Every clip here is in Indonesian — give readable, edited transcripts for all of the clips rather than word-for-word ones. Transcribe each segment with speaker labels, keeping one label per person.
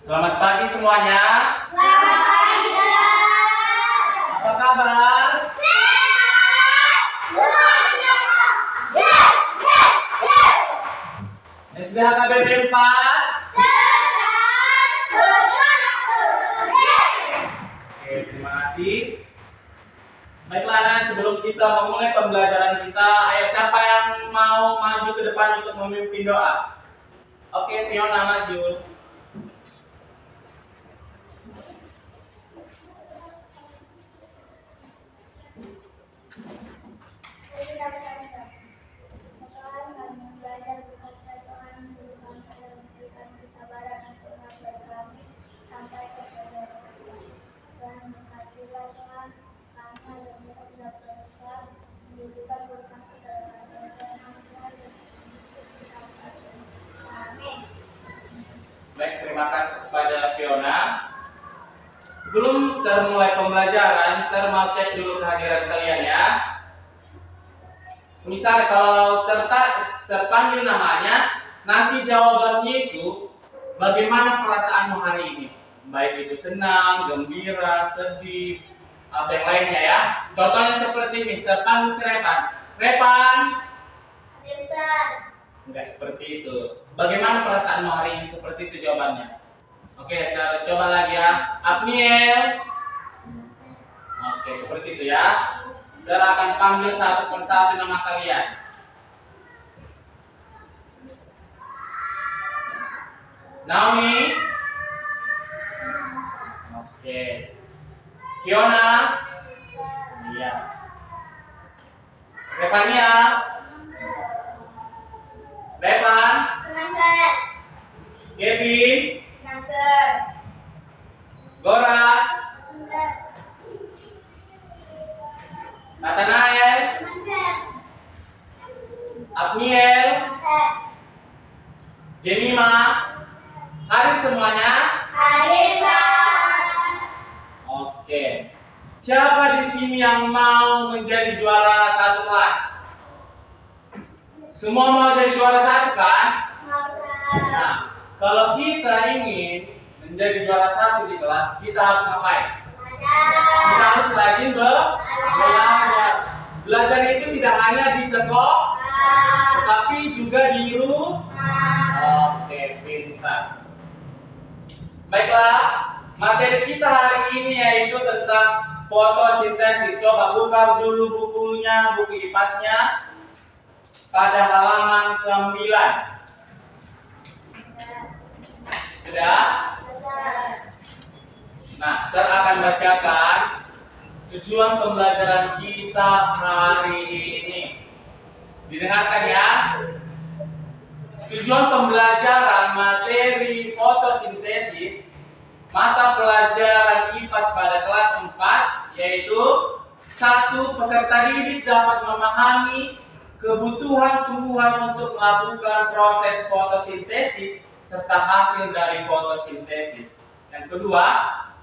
Speaker 1: Selamat pagi semuanya.
Speaker 2: Selamat pagi,
Speaker 1: Apa kabar? SBH KBP 4. Oke, terima kasih. Baiklah, anak, sebelum kita memulai pembelajaran kita, ayo siapa yang mau maju ke depan untuk memimpin doa? Oke, Fiona maju. Baik, terima kasih kepada Fiona. Sebelum saya mulai pembelajaran, saya mau cek dulu kehadiran kalian ya. Misal kalau saya panggil namanya, nanti jawabannya itu bagaimana perasaanmu hari ini? Baik itu senang, gembira, sedih, atau yang lainnya ya. Contohnya seperti ini, saya panggil si Repan. Repan, enggak seperti itu. Bagaimana perasaanmu hari ini? Seperti itu jawabannya. Oke, saya coba lagi ya. Apniel. Oke, seperti itu ya. Saya akan panggil satu persatu nama kalian. Naomi. Oke. Fiona. Iya. Revania. Revan. Kevin. Gora. Nathanael. Apniel. Jenima. Hadir semuanya. Oke. Siapa di sini yang mau menjadi juara satu kelas? Semua mau jadi juara satu kan? Nah, kalau kita ingin menjadi juara satu di kelas, kita harus ngapain? Kita harus rajin belajar. Belajar itu tidak hanya di sekolah, tetapi juga di rumah. Oke, pintar. Baiklah, materi kita hari ini yaitu tentang fotosintesis. Coba buka dulu bukunya, buku IPAS-nya pada halaman 9. Sudah? Nah, saya akan bacakan tujuan pembelajaran kita hari ini. Didengarkan ya. Tujuan pembelajaran materi fotosintesis mata pelajaran IPAS pada kelas 4 yaitu 1. Peserta didik dapat memahami kebutuhan tumbuhan untuk melakukan proses fotosintesis serta hasil dari fotosintesis. Yang kedua,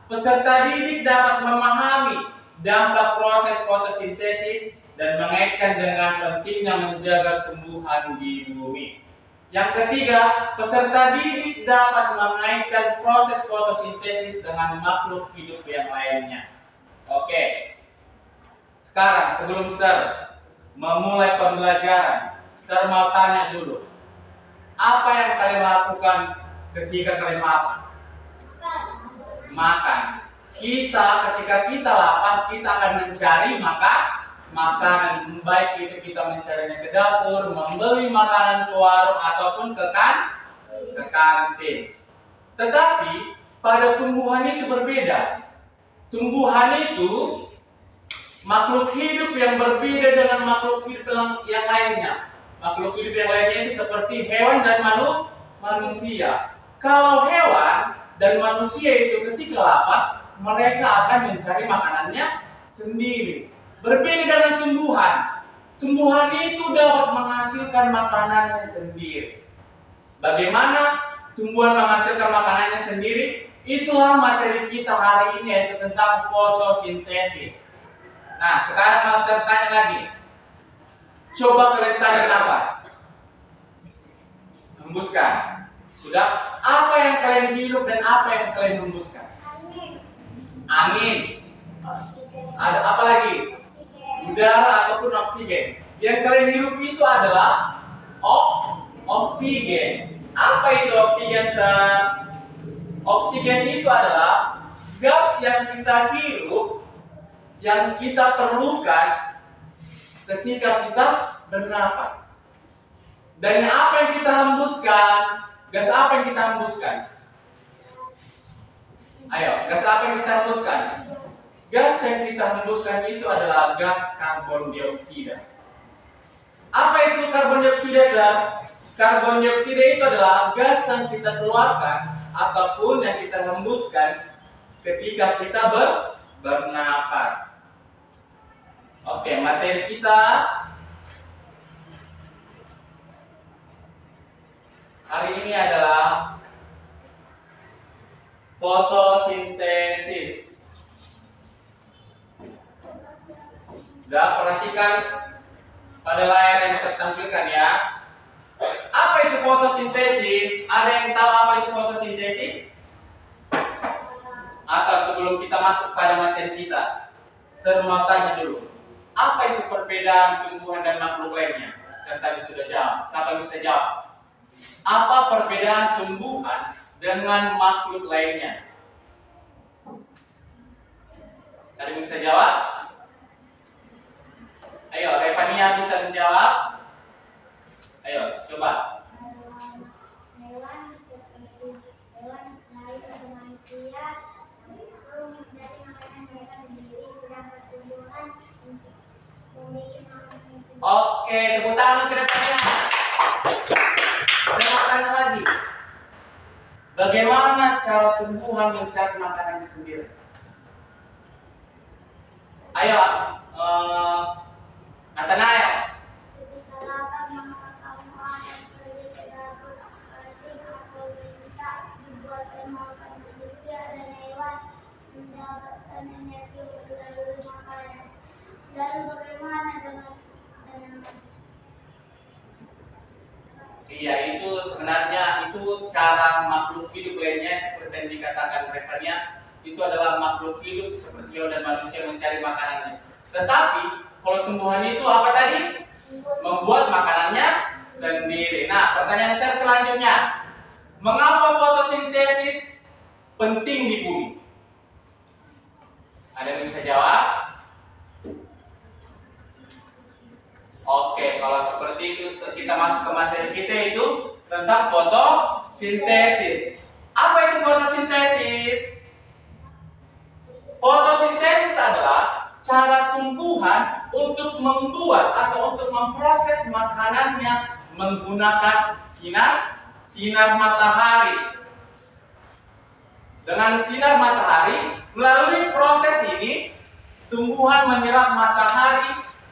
Speaker 1: peserta didik dapat memahami dampak proses fotosintesis dan mengaitkan dengan pentingnya menjaga tumbuhan di bumi. Yang ketiga, peserta didik dapat mengaitkan proses fotosintesis dengan makhluk hidup yang lainnya. Oke. Sekarang sebelum Sir memulai pembelajaran, Sir mau tanya dulu. Apa yang kalian lakukan ketika kalian lapar? Makan. Ketika kita lapar, kita akan mencari makanan, baik itu kita mencarinya ke dapur, membeli makanan ke warung ataupun ke kantin. Tetapi pada tumbuhan itu berbeda. Tumbuhan itu makhluk hidup yang berbeda dengan makhluk hidup yang lainnya. Makhluk hidup yang lainnya itu seperti hewan dan manusia. Kalau hewan dan manusia itu ketika lapar, mereka akan mencari makanannya sendiri. Berbeda dengan tumbuhan. Tumbuhan itu dapat menghasilkan makanannya sendiri. Bagaimana tumbuhan menghasilkan makanannya sendiri? Itulah materi kita hari ini, yaitu tentang fotosintesis. Nah, sekarang mau saya tanya lagi. Coba kalian tarik nafas. Hembuskan. Sudah. Apa yang kalian hirup dan apa yang kalian hembuskan? Angin. Ada apa lagi? Udara ataupun oksigen. Yang kalian hirup itu adalah oksigen. Apa itu oksigen, Sir? Oksigen itu adalah gas yang kita hirup, yang kita perlukan ketika kita bernapas. Dan apa yang kita hembuskan? Gas apa yang kita hembuskan? Ayo, gas apa yang kita hembuskan? Gas yang kita hembuskan itu adalah gas karbon dioksida. Apa itu karbon dioksida, Sir? Karbon dioksida itu adalah gas yang kita keluarkan ataupun yang kita hembuskan ketika kita bernapas. Oke, materi kita hari ini adalah fotosintesis. Sudah, perhatikan pada layar yang saya tampilkan ya. Apa itu fotosintesis? Ada yang tahu apa itu fotosintesis? Atau sebelum kita masuk pada materi kita, saya mau tanya dulu. Apa itu perbedaan tumbuhan dan makhluk lainnya? Saya tadi sudah jawab. Siapa bisa jawab? Apa perbedaan tumbuhan dengan makhluk lainnya? Ada yang bisa jawab? Ayo, Revania bisa menjawab? Ayo, coba.
Speaker 2: Hewan seperti hewan lain atau manusia itu mencari makanan mereka sendiri, sedangkan tumbuhan memiliki makanan sendiri.
Speaker 1: Oke, tepuk tangan untuk Revania. Saya mau tanya lagi. Bagaimana cara tumbuhan mencari makanannya sendiri? Ayo, Nathanael.
Speaker 2: Ketika lapar maka kamu akan pergi ke dapur kecil atau minta dibuatkan makan manusia dan hewan mendapatkan energi melalui makanan. Lalu bagaimana dengan
Speaker 1: Iya, itu sebenarnya itu cara makhluk hidup lainnya seperti yang dikatakan Revania, itu adalah makhluk hidup seperti hewan dan manusia mencari makanannya. Tetapi kalau tumbuhan itu apa tadi? Membuat makanannya sendiri. Nah, pertanyaan saya selanjutnya, mengapa fotosintesis penting di bumi? Ada yang bisa jawab? Oke, kalau seperti itu kita masuk ke materi kita itu tentang fotosintesis. Apa itu fotosintesis? Fotosintesis adalah cara tumbuhan untuk membuat atau untuk memproses makanannya menggunakan sinar matahari. Dengan sinar matahari, melalui proses ini tumbuhan menyerap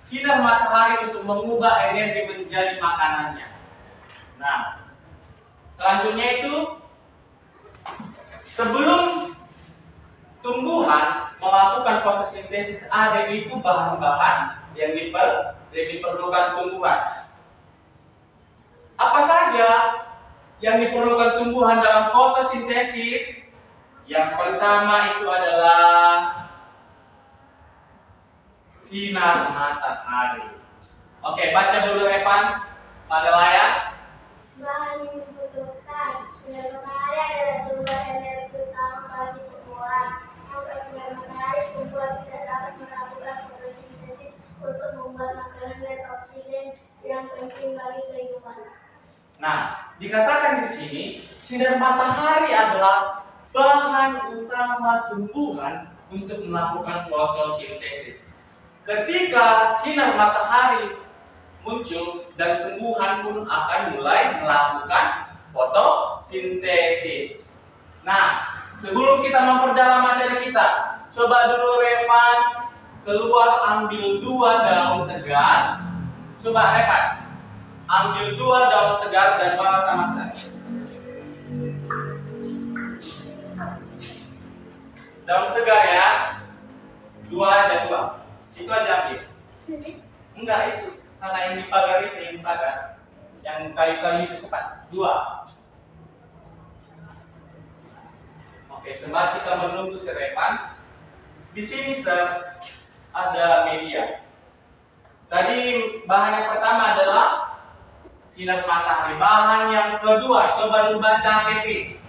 Speaker 1: sinar matahari untuk mengubah energi menjadi makanannya. Nah, selanjutnya itu sebelum tumbuhan melakukan fotosintesis ada itu bahan-bahan yang diperlukan tumbuhan. Apa saja yang diperlukan tumbuhan dalam fotosintesis? Yang pertama itu adalah sinar matahari. Oke, baca dulu Revan pada layar.
Speaker 2: bahan yang dibutuhkan? Sinar matahari adalah sumber energi utama bagi tumbuhan. Tanpa sinar matahari, tumbuhan tidak dapat melakukan fotosintesis untuk membuat makanan dan oksigen yang penting bagi kehidupan.
Speaker 1: Nah, dikatakan di sini sinar matahari adalah bahan utama tumbuhan untuk melakukan fotosintesis. Ketika sinar matahari muncul dan tumbuhan pun akan mulai melakukan fotosintesis. Nah, sebelum kita memperdalam materi kita, coba dulu Revan keluar ambil 2 daun segar. Coba Revan, ambil 2 daun segar dan bawa sama saya. Daun segar ya, 2 aja 2. Itu aja ambil. Enggak itu, sana yang di pagar itu, yang di pagar. Yang kayu-kayu itu cepat. 2. Oke, sembari kita menunggu serapan, di sini sir ada media. Tadi bahan yang pertama adalah sinar matahari. Bahan yang kedua, coba dulu baca PP.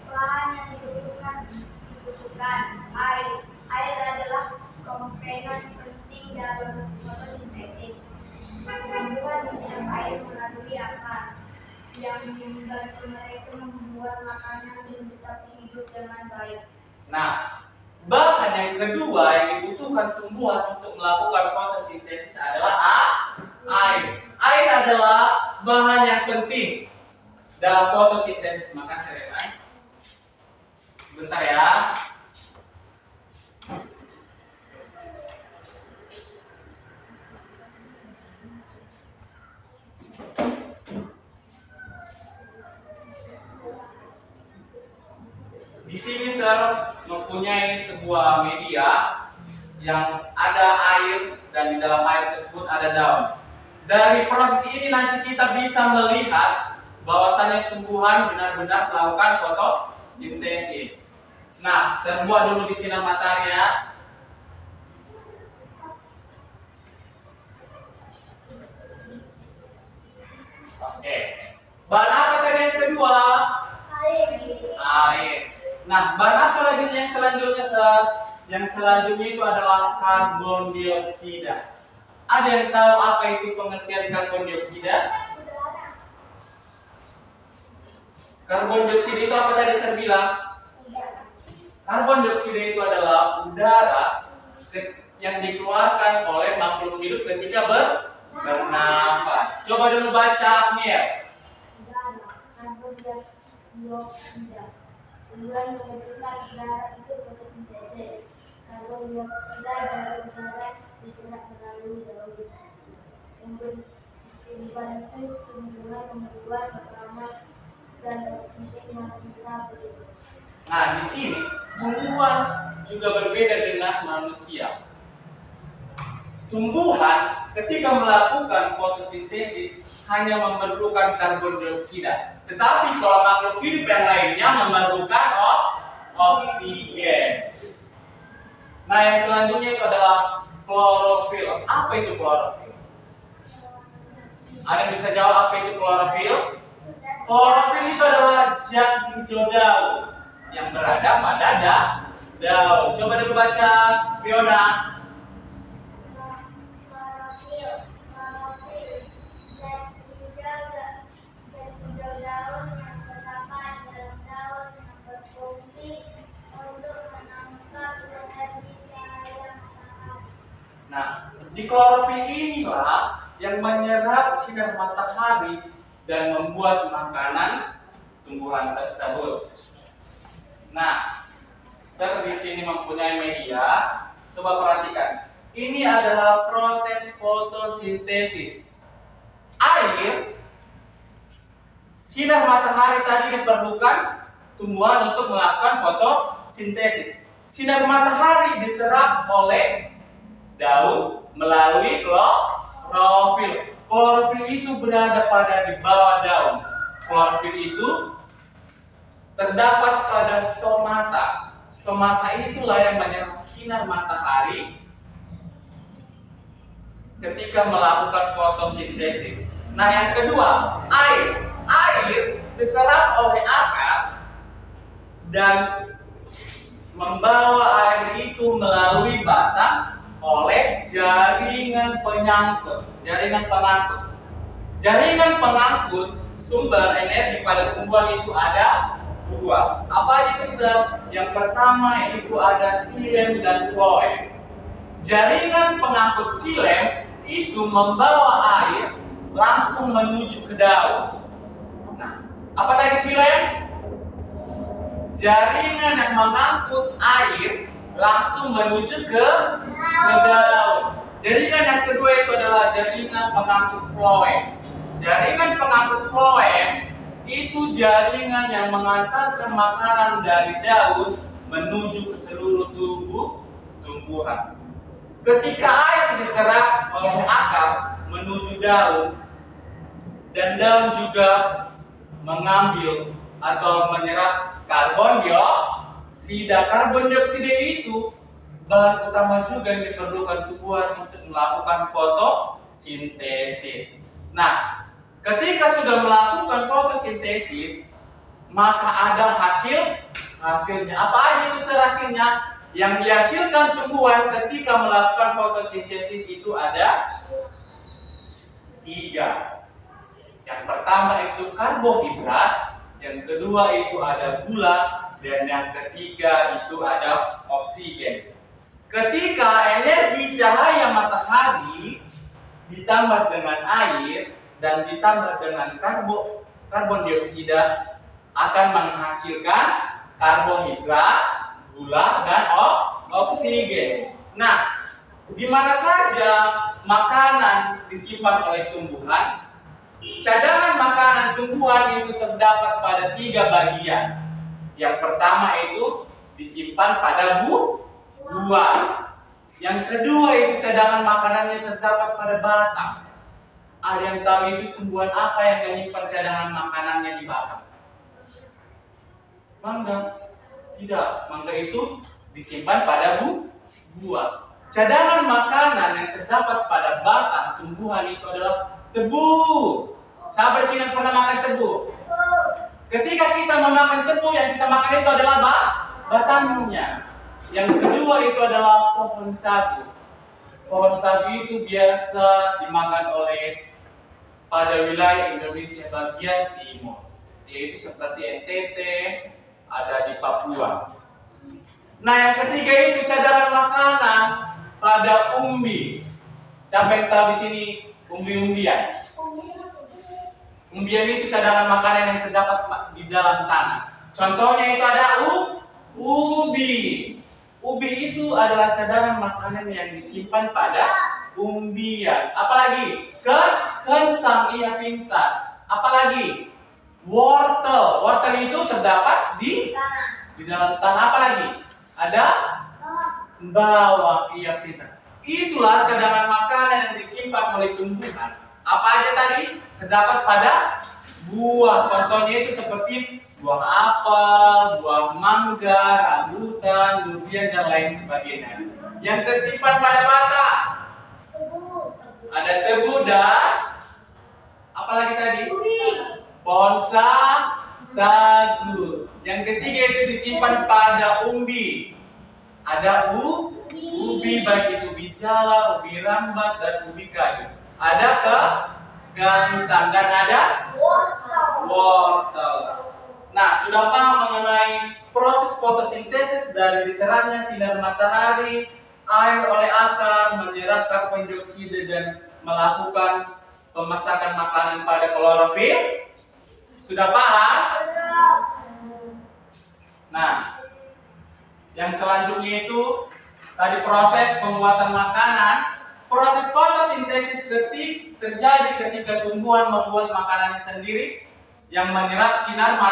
Speaker 2: Bahan yang dibutuhkan air. Air adalah komponen penting dalam fotosintesis. Tumbuhan minum air melalui akar yang membantu mereka membuat makanan dan tetap hidup dengan baik.
Speaker 1: Nah, bahan yang kedua yang dibutuhkan tumbuhan untuk melakukan fotosintesis adalah air. Air adalah bahan yang penting dalam fotosintesis. Makan serepan. Bentar ya. Di sini sir mempunyai sebuah media yang ada air dan di dalam air tersebut ada daun. Dari proses ini nanti kita bisa melihat bahwasannya tumbuhan benar-benar melakukan fotosintesis. Nah, saya buat dulu di sinar matahari ya. Oke. Bahan apa tadi yang kedua? Air. Nah, bahan apa lagi yang selanjutnya, Sir? Yang selanjutnya itu adalah karbon dioksida. Ada yang tahu apa itu pengertian karbon dioksida? Karbon dioksida itu apa tadi saya bilang? Karbon dioksida itu adalah udara yang dikeluarkan oleh makhluk hidup ketika bernafas. Coba dulu baca, Mir.
Speaker 2: Karbon dioksida. Tumbuhan mengeluarkan udara itu fotosintesis. Karbon dioksida dari udara diserap melalui daun. Membantu tumbuhan membuat makanan dan oksigen yang kita butuhkan.
Speaker 1: Nah, di sini tumbuhan juga berbeda dengan manusia. Tumbuhan ketika melakukan fotosintesis hanya memerlukan karbon dioksida. Tetapi kalau makhluk hidup yang lainnya memerlukan oksigen. Nah, yang selanjutnya itu adalah klorofil. Apa itu klorofil? Ada yang bisa jawab apa itu klorofil? Klorofil itu adalah zat hijau daun yang berada pada daun. Coba dulu baca, Fiona. Nah, di klorofil inilah yang menyerap sinar matahari dan membuat makanan tumbuhan tersebut. Nah, saya di sini mempunyai media. Coba perhatikan. Ini adalah proses fotosintesis. Air, sinar matahari tadi diperlukan tumbuhan untuk melakukan fotosintesis. Sinar matahari diserap oleh daun melalui klorofil. Klorofil itu berada pada di bawah daun. Klorofil itu terdapat pada stomata. Stomata itulah yang menyerap sinar matahari ketika melakukan fotosintesis. Nah, yang kedua, air. Air diserap oleh akar dan membawa air itu melalui batang oleh jaringan penyangkut. Jaringan pengangkut sumber energi pada tumbuhan itu ada dua. Apa aja itu, Sir? Yang pertama itu ada xilem dan floem. Jaringan pengangkut xilem itu membawa air langsung menuju ke daun. Nah, apa tadi xilem? Jaringan yang mengangkut air langsung menuju ke daun. Jaringan yang kedua itu adalah jaringan pengangkut floem. Jaringan pengangkut floem itu jaringan yang mengantarkan makanan dari daun menuju ke seluruh tubuh tumbuhan. Ketika air diserap oleh akar menuju daun dan daun juga mengambil atau menyerap karbon dioksida. dioksida. Karbon dioksida itu bahan utama juga yang diperlukan tumbuhan untuk melakukan fotosintesis. Nah, ketika sudah melakukan fotosintesis, maka ada hasilnya. Apa aja itu hasilnya? Yang dihasilkan tumbuhan ketika melakukan fotosintesis itu ada 3. Yang pertama itu karbohidrat, yang kedua itu ada gula, dan yang ketiga itu ada oksigen. Ketika energi cahaya matahari ditambah dengan air dan ditambah dengan karbon dioksida akan menghasilkan karbohidrat, gula, dan oksigen. Nah, di mana saja makanan disimpan oleh tumbuhan? Cadangan makanan tumbuhan itu terdapat pada 3 bagian. Yang pertama itu disimpan pada buah. Yang kedua itu cadangan makanannya terdapat pada batang. Ada yang tahu itu tumbuhan apa yang menyimpan cadangan makanannya di batang? Mangga. Tidak, mangga itu disimpan pada buah. Cadangan makanan yang terdapat pada batang tumbuhan itu adalah tebu. Sahabat sini yang pernah makan tebu? Ketika kita memakan tebu, yang kita makan itu adalah batangnya. Yang kedua itu adalah pohon sagu. Pohon sagu itu biasa dimakan oleh pada wilayah Indonesia bagian timur, yaitu seperti NTT, ada di Papua. Nah, yang ketiga itu cadangan makanan pada umbi. Siapa yang tahu di sini umbi-umbian? Umbian itu cadangan makanan yang terdapat di dalam tanah. Contohnya itu ada ubi. Ubi itu adalah cadangan makanan yang disimpan pada umbian. Apalagi? Kentang, iya pintar. Apalagi? Wortel. Wortel itu terdapat di dalam tanah. Apalagi? Ada bawang, iya pintar. Itulah cadangan makanan yang disimpan oleh tumbuhan. Apa aja tadi? Terdapat pada buah. Contohnya itu seperti buah apel, buah mangga, rambutan, durian, dan lain sebagainya. Yang tersimpan pada batang ada tebu dan apalagi tadi? Pohon sagu. Yang ketiga itu disimpan pada umbi. Ada ubi, baik itu ubi jala, ubi rambat, dan ubi kayu. Ada kentang dan ada wortel. Nah, sudah paham mengenai proses fotosintesis dari diserapnya sinar matahari, air oleh akar, menyerap karbon dioksida dan melakukan pemasakan makanan pada klorofil? Sudah paham? Nah, yang selanjutnya itu tadi proses pembuatan makanan. Proses fotosintesis terjadi ketika tumbuhan membuat makanannya sendiri yang menyerap sinar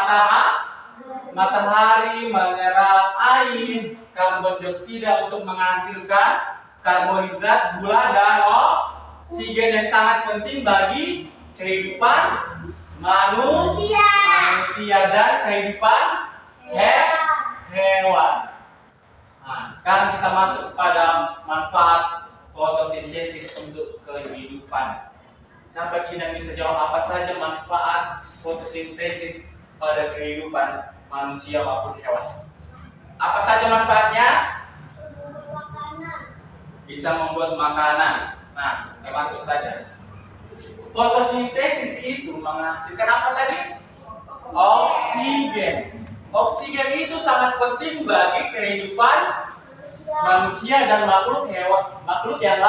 Speaker 1: matahari, menyerap air, karbon dioksida untuk menghasilkan karbohidrat, gula, dan oksigen yang sangat penting bagi kehidupan manusia dan kehidupan hewan. Nah, sekarang kita masuk kepada manfaat fotosintesis untuk kehidupan. Sahabat sidang bisa jawab apa saja manfaat fotosintesis pada kehidupan manusia maupun hewan? Apa saja manfaatnya? Bisa membuat makanan. Nah, kita masuk saja. Fotosintesis itu menghasilkan apa tadi? Oksigen. Oksigen itu sangat penting bagi kehidupan manusia dan makhluk yang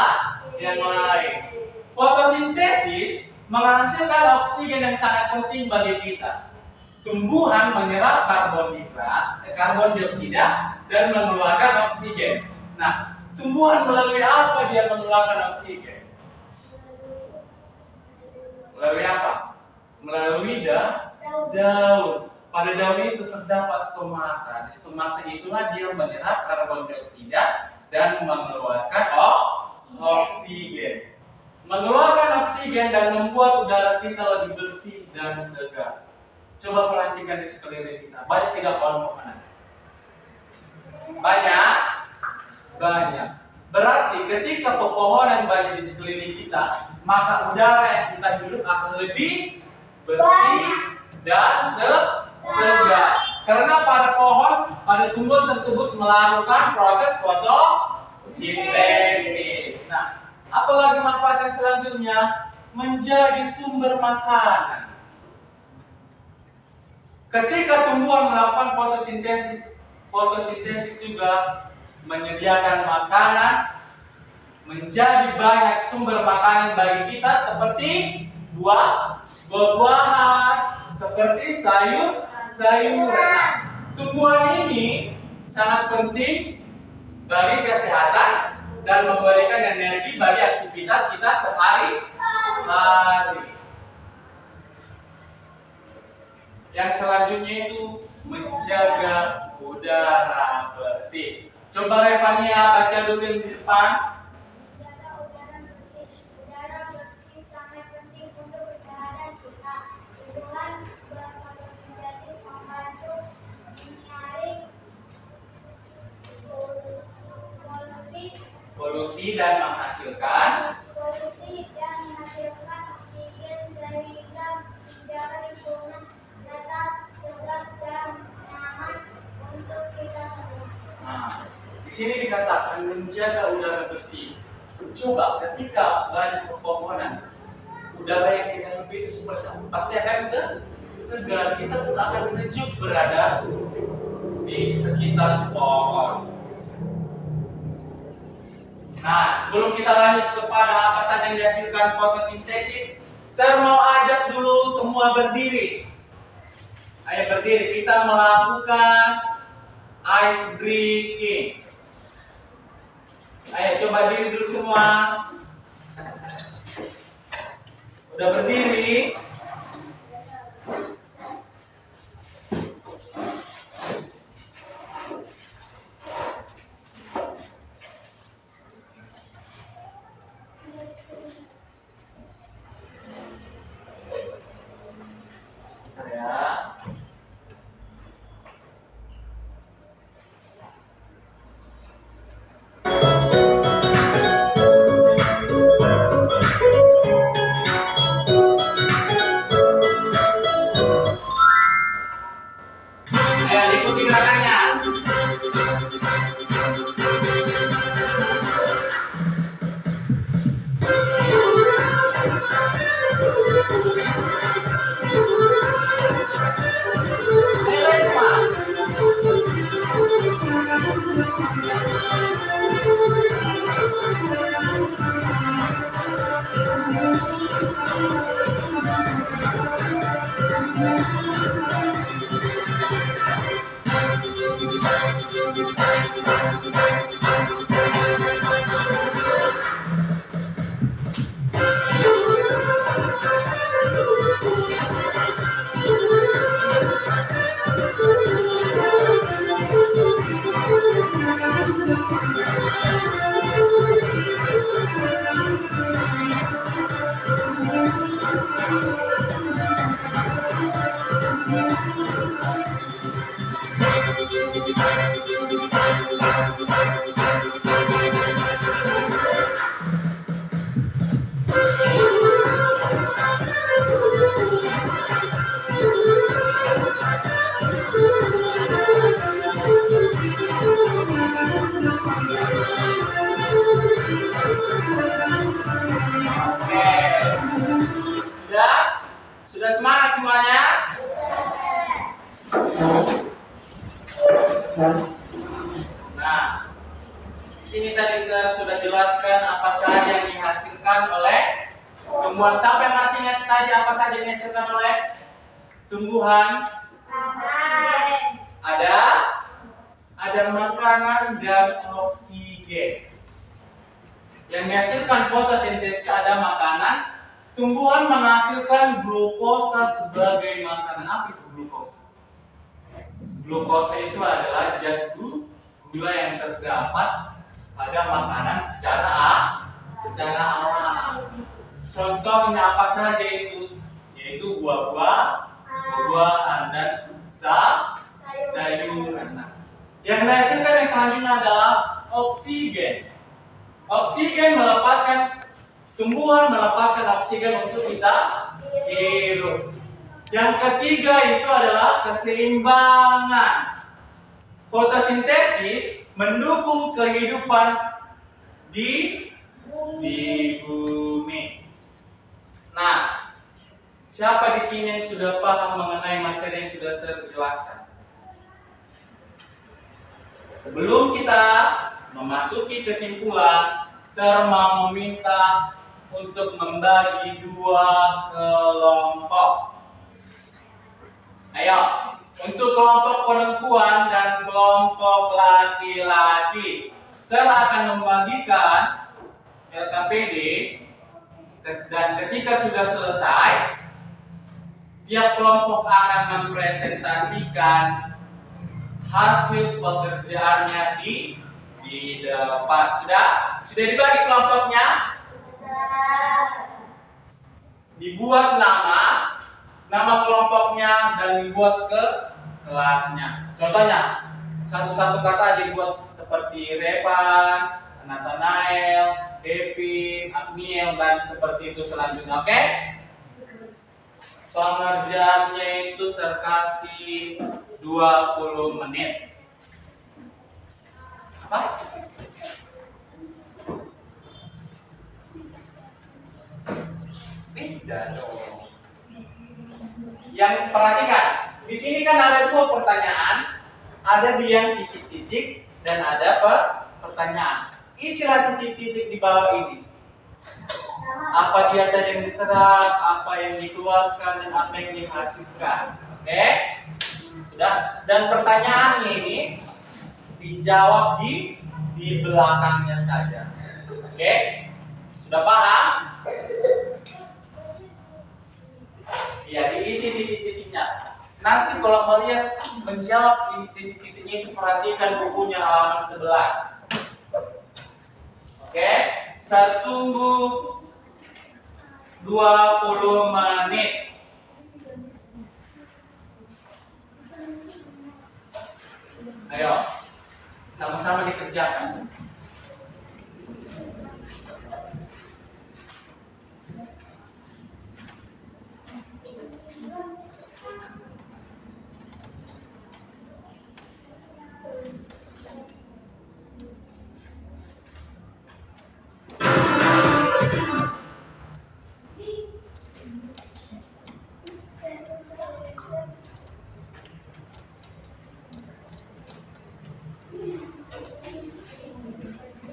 Speaker 1: lain. Fotosintesis menghasilkan oksigen yang sangat penting bagi kita. Tumbuhan menyerap karbon dioksida dan mengeluarkan oksigen. Nah, tumbuhan melalui apa dia mengeluarkan oksigen? Melalui apa? Melalui daun. Pada daun itu terdapat stomata. Di stomata itulah dia menyerap karbon dioksida dan mengeluarkan oksigen. Mengeluarkan oksigen dan membuat udara kita lebih bersih dan segar. Coba perhatikan di sekeliling kita. Banyak tidak pohon-pohonan. Banyak? Banyak. Berarti ketika pepohonan banyak di sekeliling kita, maka udara yang kita hirup akan lebih bersih dan segar. Karena pada pohon, pada tumbuhan tersebut melakukan proses fotosintesis. Nah, apalagi manfaat yang selanjutnya? Menjadi sumber makanan. Ketika tumbuhan melakukan fotosintesis juga menyediakan makanan, menjadi banyak sumber makanan bagi kita seperti buah-buahan, seperti sayur-sayuran. Tumbuhan ini sangat penting bagi kesehatan dan memberikan energi bagi aktivitas kita sehari-hari. Yang selanjutnya itu menjaga udara bersih. Coba Revania baca dulu yang di depan.
Speaker 2: Menjaga udara bersih. Udara bersih sangat penting untuk kesehatan kita. Tumbuhan berfotosintesis membantu menyaring
Speaker 1: Polusi dan menghasilkan
Speaker 2: oksigen sehingga menjaga lingkungan tetap segar dan nyaman untuk kita semua.
Speaker 1: Nah, di sini dikatakan menjaga udara bersih. Coba ketika banyak pepohonan, udara yang kita hirup itu seperti apa? Pasti akan segar. Kita pun akan sejuk berada di sekitar pohon. Nah, sebelum kita lanjut kepada apa saja yang dihasilkan fotosintesis, saya mau ajak dulu semua berdiri. Ayo berdiri, kita melakukan ice breaking. Ayo coba diri dulu semua. Udah berdiri? Ya. Ayo ikuti gerakannya. Ayo semua. Oke. Sudah semangat semuanya? Nah, di sini tadi saya sudah jelaskan apa saja yang dihasilkan oleh tumbuhan. Siapa yang masih ingat tadi apa saja yang dihasilkan oleh tumbuhan? Ada makanan dan oksigen. Yang dihasilkan fotosintesis ada makanan. Tumbuhan menghasilkan glukosa sebagai makanan. Apa itu glukosa? Glukosa itu adalah zat gula yang terdapat pada makanan secara alami. Contohnya apa saja itu? Yaitu buah-buahan dan sayuran. Yang dihasilkan yang selanjutnya adalah oksigen. Oksigen melepaskan, tumbuhan melepaskan oksigen untuk kita hirup. Yang ketiga itu adalah keseimbangan. Fotosintesis mendukung kehidupan di bumi. Nah, siapa di sini yang sudah paham mengenai materi yang sudah saya jelaskan? Sebelum kita memasuki kesimpulan, saya mau meminta untuk membagi dua kelompok. Ayo, untuk kelompok perempuan dan kelompok laki-laki, saya akan membagikan LKPD dan ketika sudah selesai, tiap kelompok akan mempresentasikan hasil pekerjaannya di depan. Sudah dibagi kelompoknya, dibuat nama kelompoknya dan dibuat ke kelasnya. Contohnya satu-satu kata aja dibuat seperti Revan, Nathanael, Kevin, Agniel dan seperti itu selanjutnya. Oke? Pengerjaannya itu saya kasih 20 menit. Apa? Beda dong. Yang perhatikan, di sini kan ada dua pertanyaan, ada yang titik-titik dan ada pertanyaan. Isilah titik-titik di bawah ini. Apa dia tadi yang diserap, apa yang dikeluarkan, dan apa yang dihasilkan. Oke? Sudah. Dan pertanyaannya ini dijawab di belakangnya saja. Oke? Sudah paham? Ya, diisi titik-titiknya. Nanti kalau melihat menjawab di titik-titiknya itu perhatikan bukunya halaman 11. Oke? Saya tunggu 20 menit. Ayo, sama-sama dikerjakan.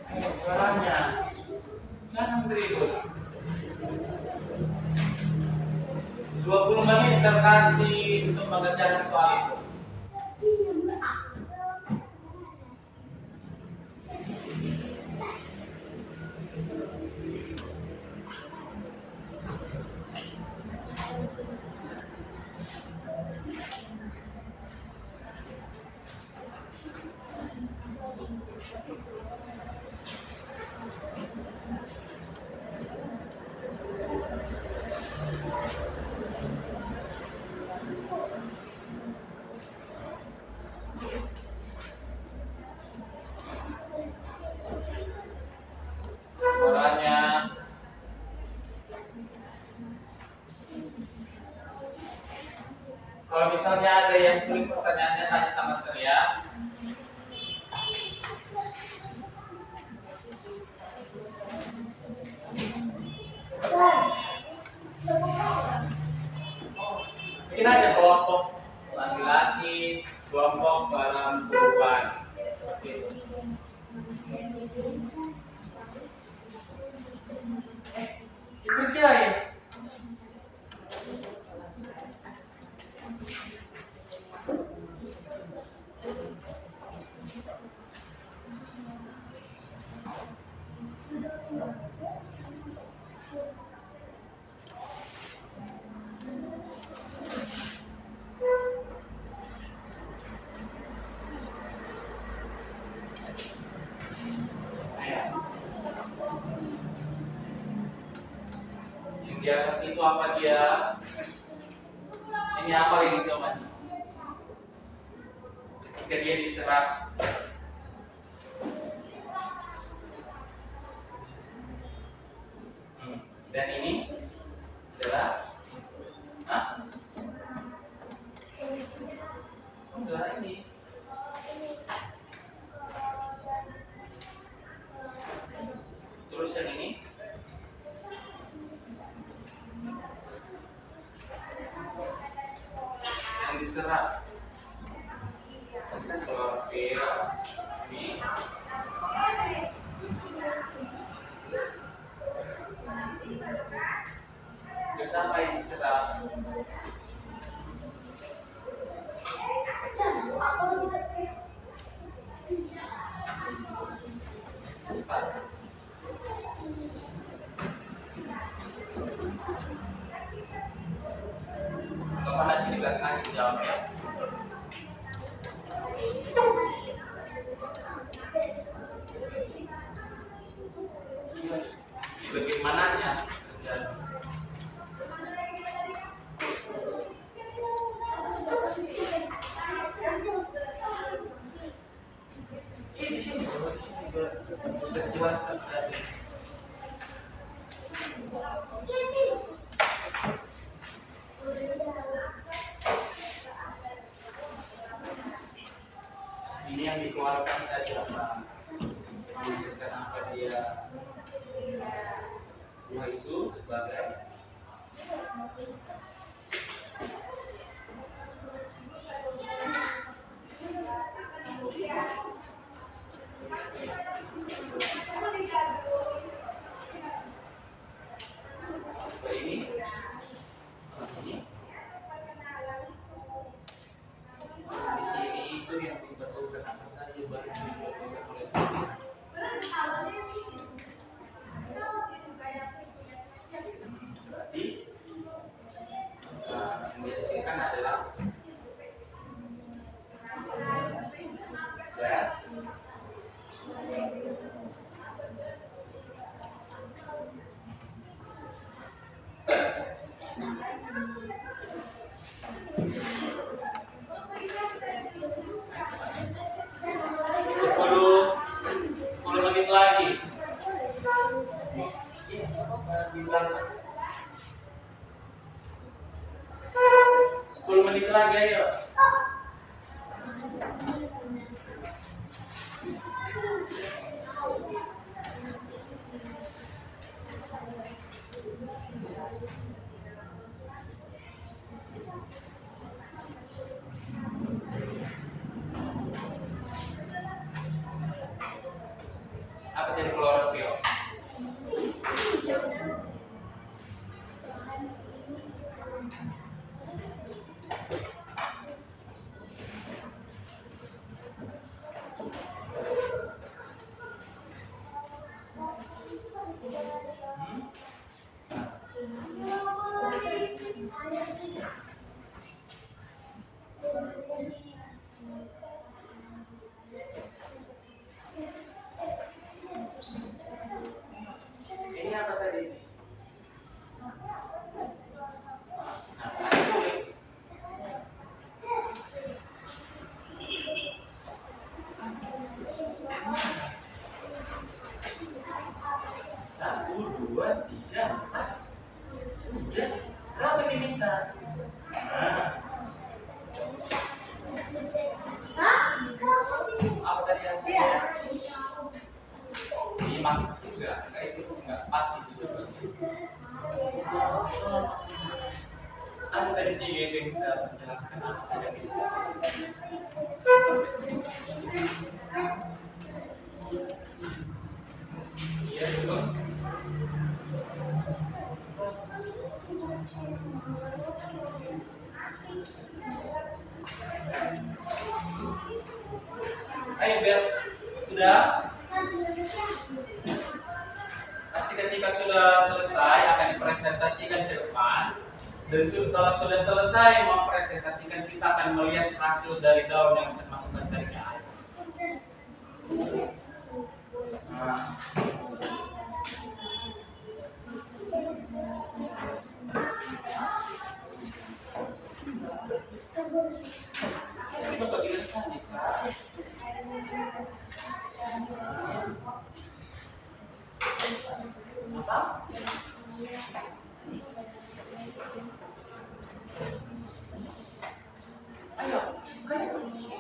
Speaker 1: Ayo, suaranya. Jangan ribut. 20 menit saya kasih untuk mengerjakan soal itu. Suaranya. Kalau misalnya ada yang sulit pertanyaannya tanya sama saya. Bikin aja kelompok laki-laki, kelompok perempuan. Gitu. Dikerjain. Yang di atas itu apa dia? Ini apa ini jawabannya? Ketika dia diserap Dan ini adalah, hah? Enggak, ini. Terus yang ini. Yang diserap. Klorofil ini. Terus apa yang diserap? Cepat. Kalau nanti di belakang dijawab ya. Bagaimananya terjadi? Di sini bisa dijelaskan tadi. Ini yang dikeluarkan tadi apa? Disebutkan apa dia? Buah itu sebagai apa ini? Ini. Di sini itu yang dibetulkan apa saja baru dibetulkan oleh Tuhan. Berarti yang dihasilkan adalah ya. Sepuluh menit lagi. Bilang 10 menit lagi ayo. Apa jadi klorofil? Ini apa tadi? Tulis. Satu, dua, tiga, empat. Udah. Berapa diminta? Apa tadi hasilnya? 5 juga. Enggak itu enggak pas itu. Ada tadi 3 itu yang bisa menjelaskan apa saja bisa. Iya betul. Ayo Bel, sudah? Nanti ketika sudah selesai akan dipresentasikan ke depan. Dan kalau sudah selesai mempresentasikan, kita akan melihat hasil dari daun yang saya masukkan tadi ke air. Nah. Ini bapak jelaskan nih, Kak. Apa? Ayo,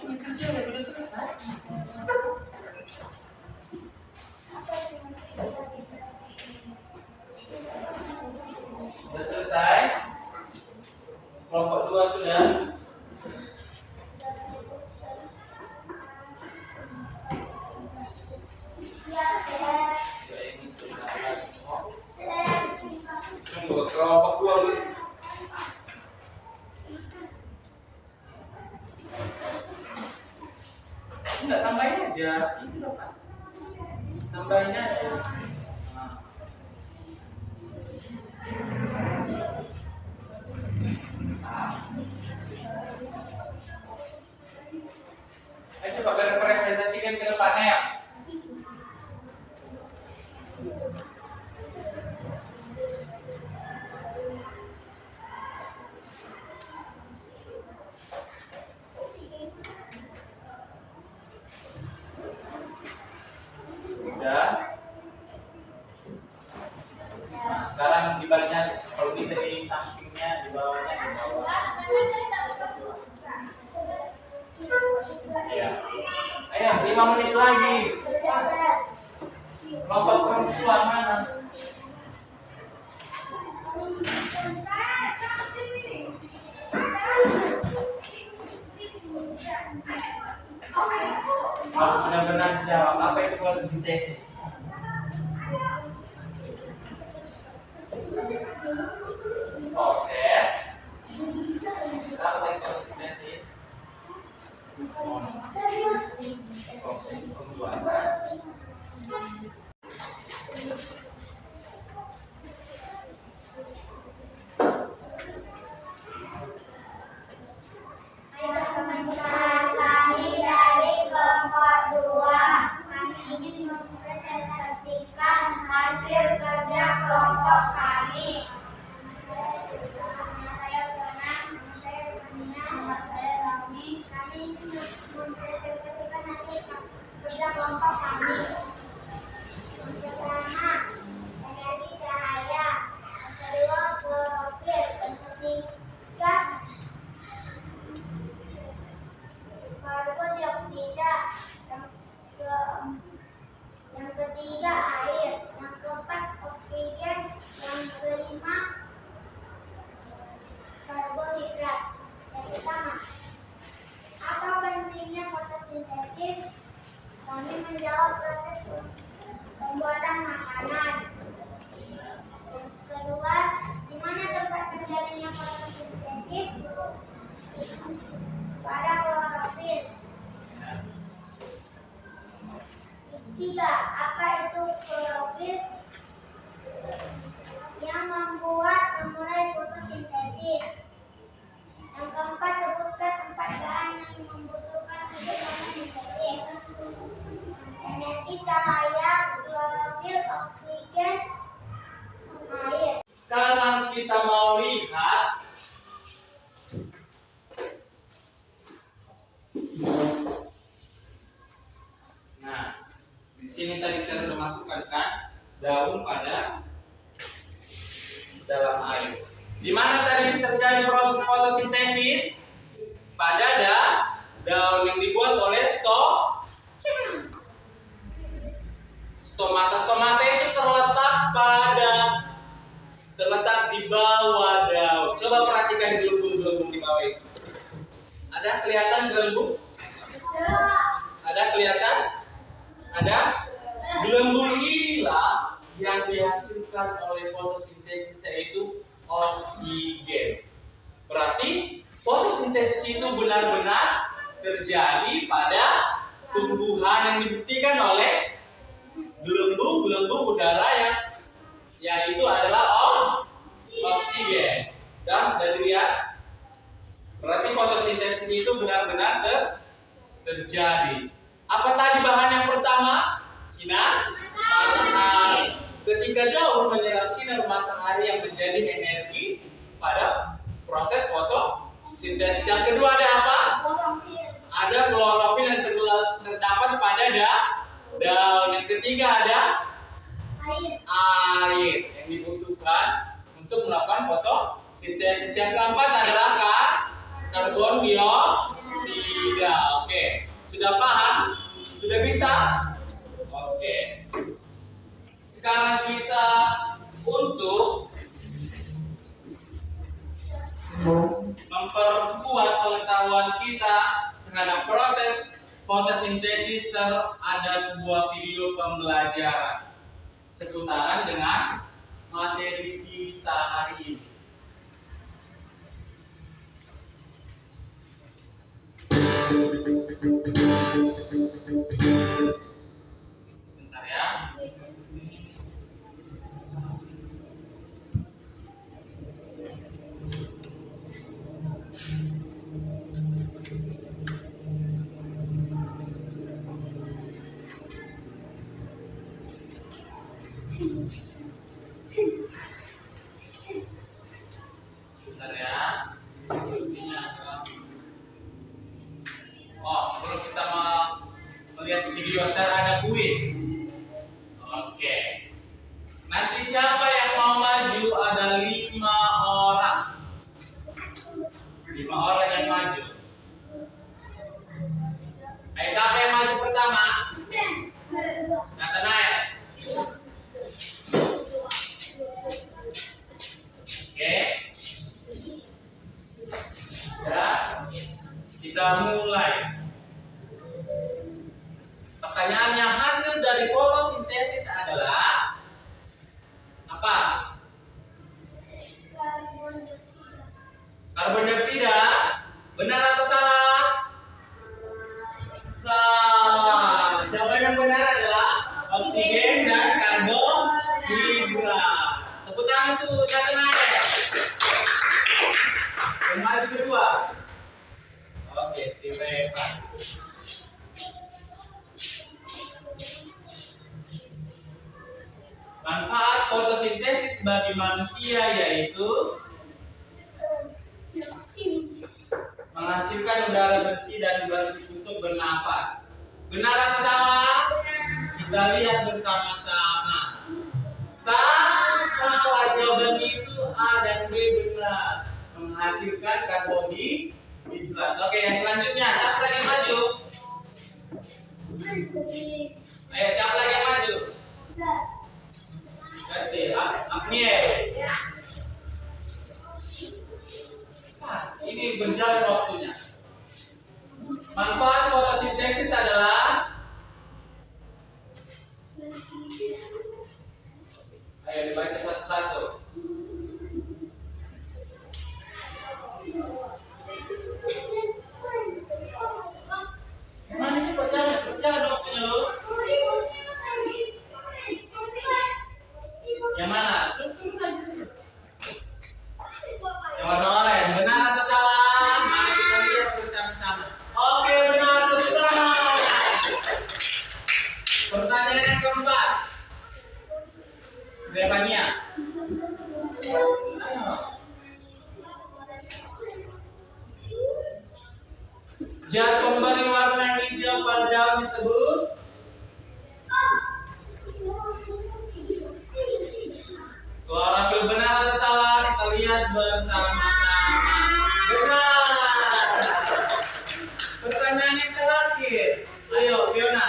Speaker 1: ini kerja udah selesai. Sudah selesai. Kelompok 2 sudah. Tunggu kelompok 2 dulu. Enggak, tambahin aja. Ini udah pas. Tambahin aja. Nah. Ayo coba presentasikan ke depannya ya. Udah. Nah, sekarang dibaliknya, kalau bisa di sampingnya, di bawahnya, di bawah. Iya. Ayo, 5 menit lagi. Kelompok perempuan mana? Harus benar-benar jawab apa itu fotosintesis. Proses. Apa itu fotosintesis? Proses pembuatan.
Speaker 2: Kami dari kelompok 2. Kami ingin mempresentasikan hasil kerja kelompok kami. Saya Kami ingin mempresentasikan hasil kerja kelompok kami. Yang pertama, energi cahaya. Yang kedua, klorofil. Yang ketiga, karbon dioksida. Yang ketiga, air. Yang keempat, oksigen. Yang kelima, karbohidrat. Yang pertama, apa pentingnya fotosintesis? Kami menjawab proses pembuatan makanan. Yang kedua, di mana tempat terjadinya fotosintesis? Pada klorofil. Ketiga, apa itu klorofil? Yang memulai fotosintesis. Yang keempat, sebutkan 4 bahan yang membutuhkan untuk fotosintesis. Energi cahaya, klorofil, oksigen, air.
Speaker 1: Sekarang kita mau lihat di sini tadi saya sudah masukkan kan daun pada dalam air. Di mana tadi terjadi proses fotosintesis? Pada daun yang dibuat oleh stomata. Stomata itu terletak di bawah daun. Coba perhatikan gelembung-gelembung di bawah itu. Ada kelihatan gelembung? Ada kelihatan? Ada? Gelembung inilah yang dihasilkan oleh fotosintesis, yaitu oksigen. Berarti fotosintesis itu benar-benar terjadi pada tumbuhan yang dibuktikan oleh gelembung udara yang yaitu adalah oksigen. Dan dari lihat, berarti fotosintesis itu benar-benar terjadi. Apa tadi bahan yang pertama? Sinar matahari. Ketika daun menyerap sinar matahari yang menjadi energi pada proses fotosintesis. Yang kedua ada apa? Ada klorofil yang terdapat pada daun. Yang ketiga ada air yang dibutuhkan untuk melakukan fotosintesis. Yang keempat adalah karbon dioksida. Oke, sudah paham? Sudah bisa? Oke. Sekarang kita untuk memperkuat pengetahuan kita terhadap proses fotosintesis, ada sebuah video pembelajaran seputaran dengan materi kita hari ini. Bentar ya. Bentar ya. Intinya adalah, sebelum kita melihat video, saya ada kuis. Oke. Nanti siapa yang mau maju? Ada 5 orang. 5 orang yang maju. Ayo, siapa yang maju pertama? Nathanael. Oke. Ya. Kita mulai. Pertanyaannya, hasil dari fotosintesis adalah apa? Karbon dioksida. Benar atau salah? Salah. Jawaban yang benar adalah oksigen dan karbohidrat. Tepuk tangan tuh, Nathanael. Yang maju kedua. Oke, si Reva. Manfaat fotosintesis bagi manusia yaitu menghasilkan udara bersih dan untuk bernafas. Benar atau salah? Kita lihat bersama-sama. Salah, jawaban itu A dan B benar. Menghasilkan karbohidrat. Oke, yang selanjutnya siapa lagi yang maju? Ayo, siapa lagi yang maju? Berarti Agniel. Ini berjalan waktunya. Manfaat fotosintesis adalah, ayo dibaca satu-satu. Mana cepat jalan waktunya lu? Yang mana? Yang warna oranye. Benar atau salah? Mari kita lihat bersama-sama. Oke, benar, tepuk tangan. Pertanyaan yang keempat. Revania. Zat pemberi warna hijau pada daun disebut klorofil. Benar atau salah? Kita lihat bersama-sama. Benar. Pertanyaan yang terakhir. Ayo, Fiona.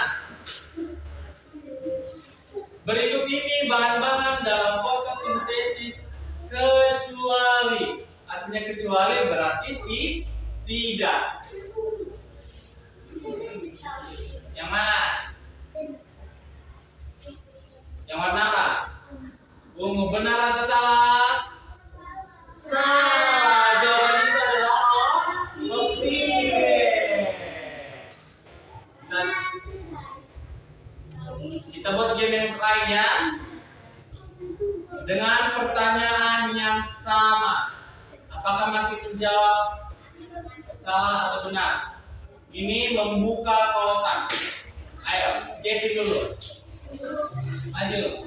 Speaker 1: Berikut ini bahan-bahan dalam fotosintesis kecuali. Artinya kecuali berarti tidak. Yang mana? Yang warna apa? Ungu. Benar atau salah? Salah. Jawaban itu adalah oksigen. Dan kita buat game yang lainnya dengan pertanyaan yang sama. Apakah masih terjawab salah atau benar? Ini membuka kotak. Ayo, Kevin dulu. Maju.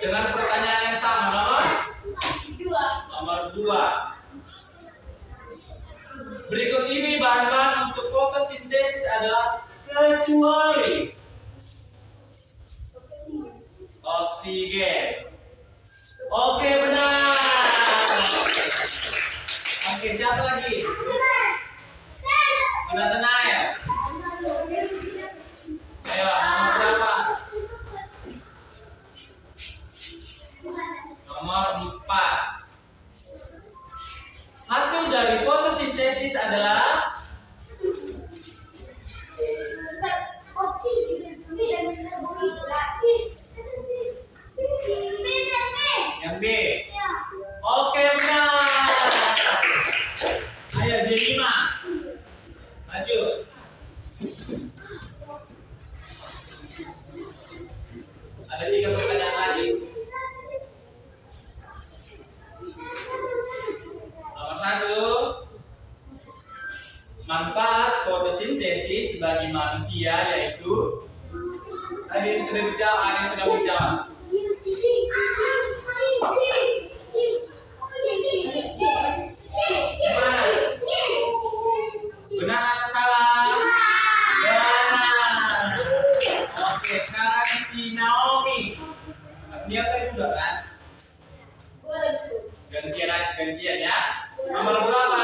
Speaker 1: Dengan pertanyaan yang sama, nomor 2. Berikut ini bahan-bahan untuk fotosintesis adalah kecuali Oksigen. Oke, benar. Oke, siapa lagi? Sudah tenang ya? Ayo, nomor berapa? Nomor 4. Hasil dari fotosintesis adalah yang B. Oke, benar. Ayo, J5. Maju. Ada 3 pertanyaan lagi. Nomor 1. Manfaat fotosintesis bagi manusia yaitu ada yang sudah dijawab, ada yang sudah menjawab. Gimana? Benar atau salah? Benar. Oke, sekarang si Naomi. Dia kan juga kan? Gantian ya. Nomor berapa?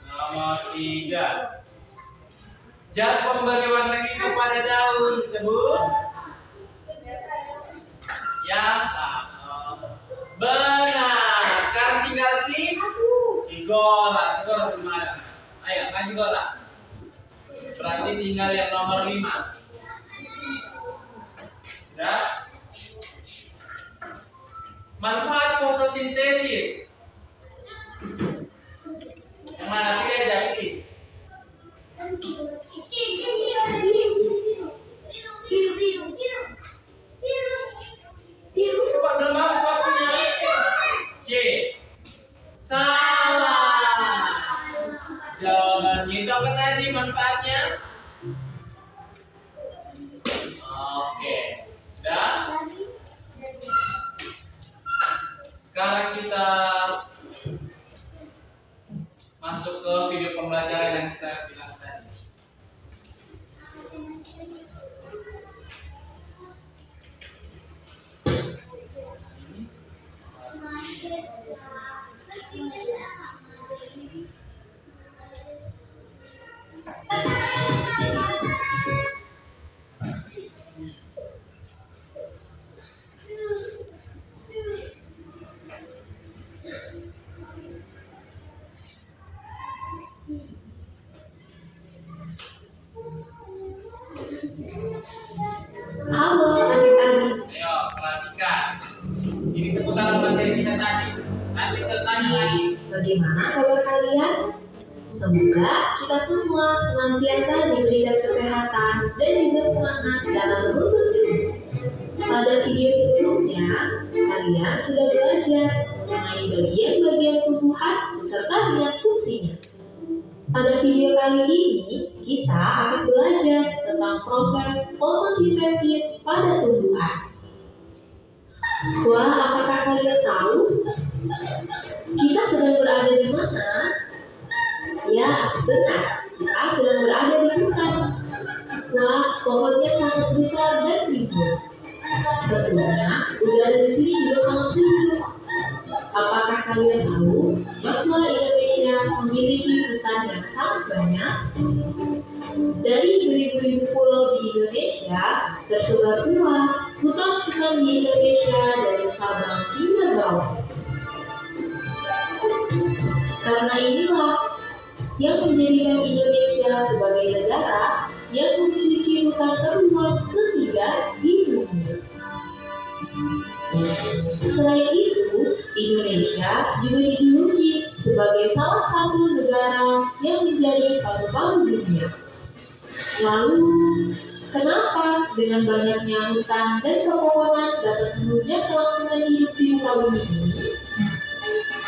Speaker 1: Nomor 3. Zat pemberi warna hijau pada daun disebut yang benar. Sekarang tinggal si Gora. Si Gora di mana? Ayo, maju Gora. Berarti tinggal yang nomor 5. Sudah? Manfaat fotosintesis. Yang mana pilih aja pilih. Coba belum habis waktunya. C. Salah. Jawabannya itu apa tadi manfaatnya? Oke. Sudah? Sekarang kita masuk ke video pembelajaran yang saya bilang tadi.
Speaker 3: Halo adik-adik.
Speaker 1: Ayo perhatikan. Ini seputar materi kita tadi. Nanti saya tanya lagi.
Speaker 3: Bagaimana kabar kalian? Semoga kita semua senantiasa diberikan kesehatan dan juga semangat dalam menuntut ilmu. Pada video sebelumnya, kalian sudah belajar mengenai bagian-bagian tumbuhan beserta dengan fungsinya. Pada video kali ini, kita akan belajar tentang proses fotosintesis pada tumbuhan. Wah, apakah kalian tahu? Kita sedang berada di mana? Ya, benar. Kita sedang berada di hutan. Wah, pohonnya sangat besar dan rimbun. Tentunya, udara di sini juga sangat sejuk. Apakah kalian tahu bahwa Indonesia memiliki hutan yang sangat banyak? Dari beribu-ribu pulau di Indonesia, tersebar pula hutan-hutan di Indonesia dari Sabang hingga Merauke. Karena inilah yang menjadikan Indonesia sebagai negara yang memiliki hutan terluas ketiga di dunia. Selain itu, Indonesia juga dijuluki sebagai salah satu negara yang menjadi paru-paru dunia. Lalu, kenapa dengan banyaknya hutan dan pepohonan dapat menunjang kelangsungan hidup di muka bumi ini?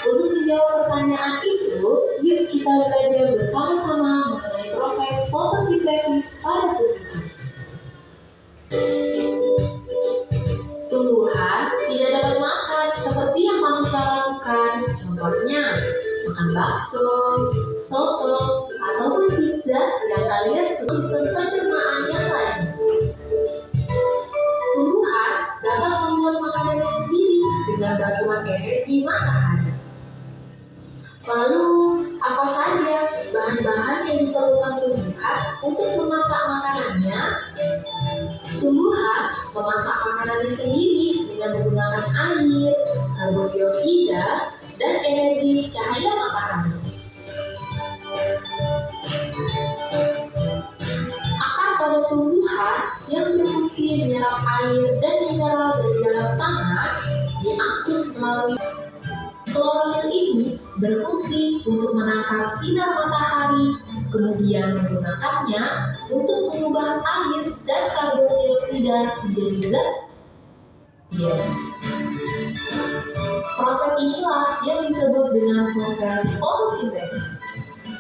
Speaker 3: Untuk menjawab pertanyaan itu, yuk kita belajar bersama-sama mengenai proses fotosintesis pada tumbuhan. Tumbuhan tidak dapat makan seperti yang manusia lakukan, contohnya makan bakso, soto, ataupun pizza yang kalian sistem pencernaan yang lain. energi matahari. Lalu, apa saja bahan-bahan yang diperlukan tumbuhan untuk memasak makanannya? Tumbuhan memasak makanannya sendiri dengan menggunakan air, karbon dioksida, dan energi cahaya matahari. Akar pada tumbuhan yang berfungsi menyerap air dan mineral dari dalam tanah diangkut melalui klorofil ini berfungsi untuk menangkap sinar matahari, kemudian menggunakannya untuk mengubah air dan karbon dioksida menjadi zat hidrogen. Proses inilah yang disebut dengan proses fotosintesis.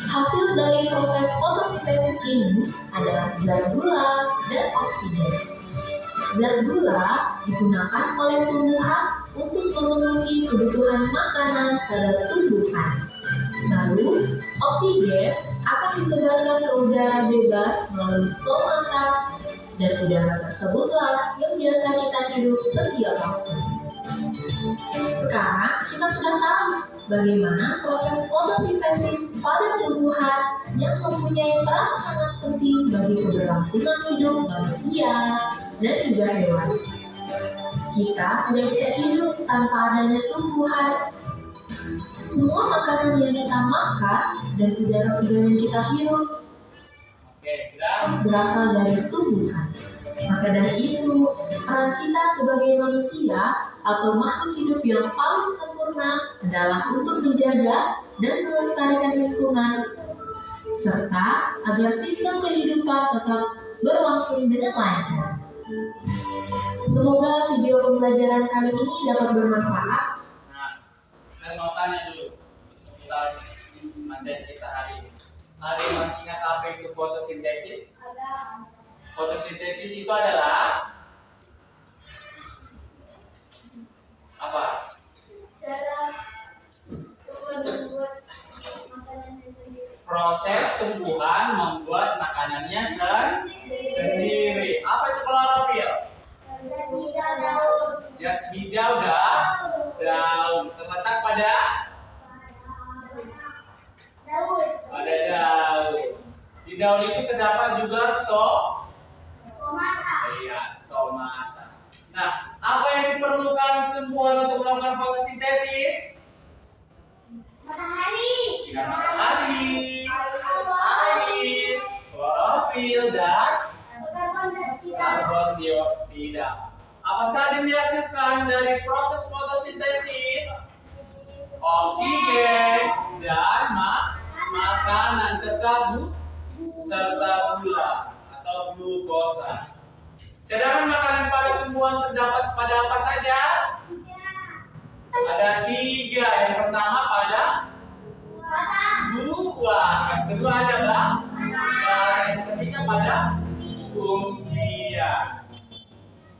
Speaker 3: Hasil dari proses fotosintesis ini adalah zat gula dan oksigen. Zat gula digunakan oleh tumbuhan untuk memenuhi kebutuhan makanan pada tumbuhan. Lalu, oksigen akan disebarkan ke udara bebas melalui stomata, dan udara tersebutlah yang biasa kita hirup setiap waktu. Sekarang kita sudah tahu bagaimana proses fotosintesis pada tumbuhan yang mempunyai peran sangat penting bagi keberlangsungan hidup manusia dan juga hewan. Kita tidak bisa hidup tanpa adanya tumbuhan. Semua makanan yang kita makan dan udara segar yang kita hirup berasal dari tumbuhan. Maka dari itu, peran kita sebagai manusia atau makhluk hidup yang paling sempurna adalah untuk menjaga dan melestarikan lingkungan, serta agar sistem kehidupan tetap berlangsung dengan lancar. Semoga video pembelajaran kali ini dapat bermanfaat.
Speaker 1: Nah, saya mau tanya dulu seputar materi kita hari ini. Ada yang masih ingat apa itu fotosintesis?
Speaker 2: Ada.
Speaker 1: Fotosintesis itu adalah apa?
Speaker 2: Cara membuat makanannya sendiri.
Speaker 1: Proses tumbuhan membuat makanannya sendiri. Apa itu klorofil?
Speaker 2: Dan hijau daun.
Speaker 1: Zat hijau daun terletak pada
Speaker 2: Daun.
Speaker 1: daun. Di daun itu terdapat juga
Speaker 2: Tomata.
Speaker 1: stomata. Nah, apa yang diperlukan tumbuhan untuk melakukan fotosintesis?
Speaker 2: Matahari.
Speaker 1: Sinar matahari, air, klorofil, dan karbon dioksida. Apa saja yang dihasilkan dari proses fotosintesis? Oksigen dan makanan serta gula atau glukosa. Cadangan makanan pada tumbuhan terdapat pada apa saja? Ada 3. Yang pertama pada buah, yang kedua ada dan yang ketiga pada umbian.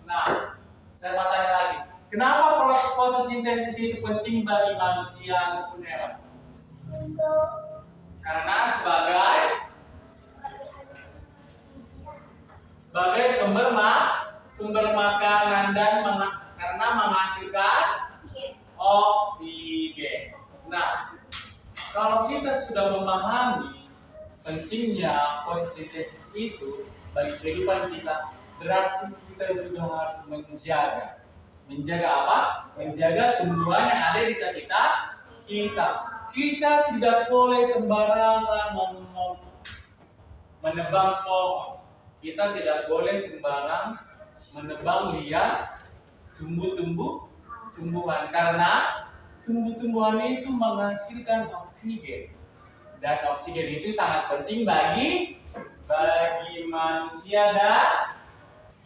Speaker 1: Nah, saya mau tanya lagi, kenapa proses fotosintesis itu penting bagi manusia ataupun hewan?
Speaker 2: Untuk
Speaker 1: Karena sebagai sumber makanan dan karena menghasilkan oksigen. Nah, kalau kita sudah memahami pentingnya fotosintesis itu bagi kehidupan kita, berarti kita juga harus menjaga apa? Menjaga tumbuhan yang ada di sekitar kita. Kita tidak boleh sembarangan menebang pohon. Kita tidak boleh sembarang menebang liar tumbuhan karena tumbuhan itu menghasilkan oksigen, dan oksigen itu sangat penting bagi manusia dan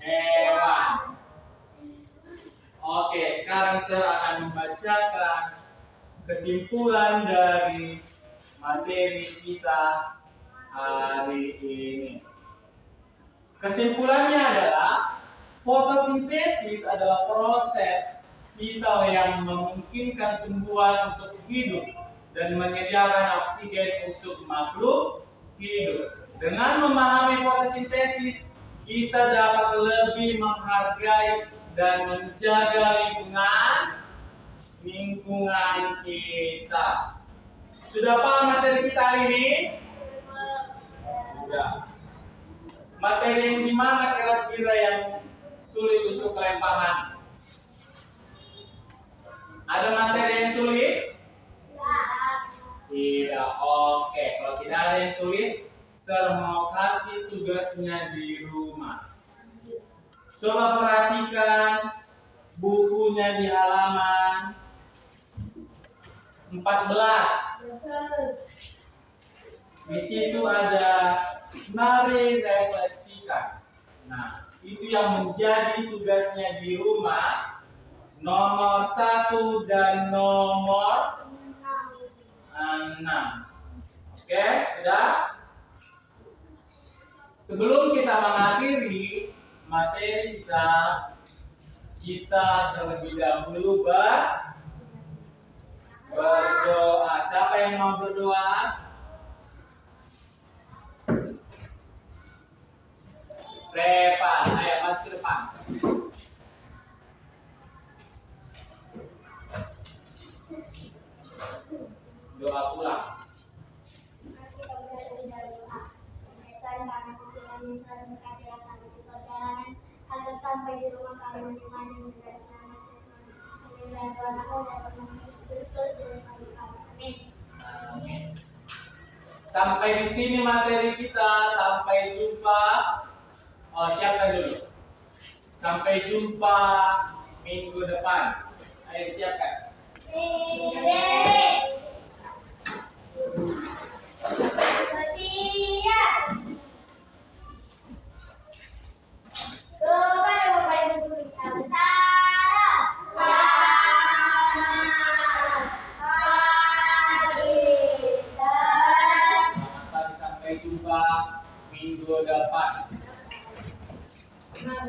Speaker 1: hewan. Oke, sekarang saya akan membacakan kesimpulan dari materi kita hari ini. Kesimpulannya adalah fotosintesis adalah proses vital yang memungkinkan tumbuhan untuk hidup dan menyediakan oksigen untuk makhluk hidup. Dengan memahami fotosintesis, kita dapat lebih menghargai dan menjaga lingkungan lingkungan kita. Sudah paham materi kita hari ini? Sudah. Materi yang dimana kira-kira yang sulit untuk kalian paham? Ada materi yang sulit? Iya, oke. Kalau tidak ada yang sulit, Sir mau kasih tugasnya di rumah. Coba perhatikan bukunya di halaman 14. Di situ ada mari refleksikan. Nah, itu yang menjadi tugasnya di rumah nomor 1 dan nomor 6. Oke, sudah? Sebelum kita mengakhiri materi kita terlebih dahulu berdoa. Siapa yang mau berdoa? Repan, ayo maju ke depan. Doa pulang.
Speaker 2: Agar sampai di rumah kami menemani dan Tuhan aku dapat Yesus Kristus dan kami. Amin.
Speaker 1: Amin. Sampai di sini materi kita. Sampai jumpa. Siapkan dulu. Sampai jumpa minggu depan. Ayo siapkan.
Speaker 2: Kepada Bapak Ibu guru kita
Speaker 1: Selamat pagi, sampai jumpa minggu depan.
Speaker 3: Nah,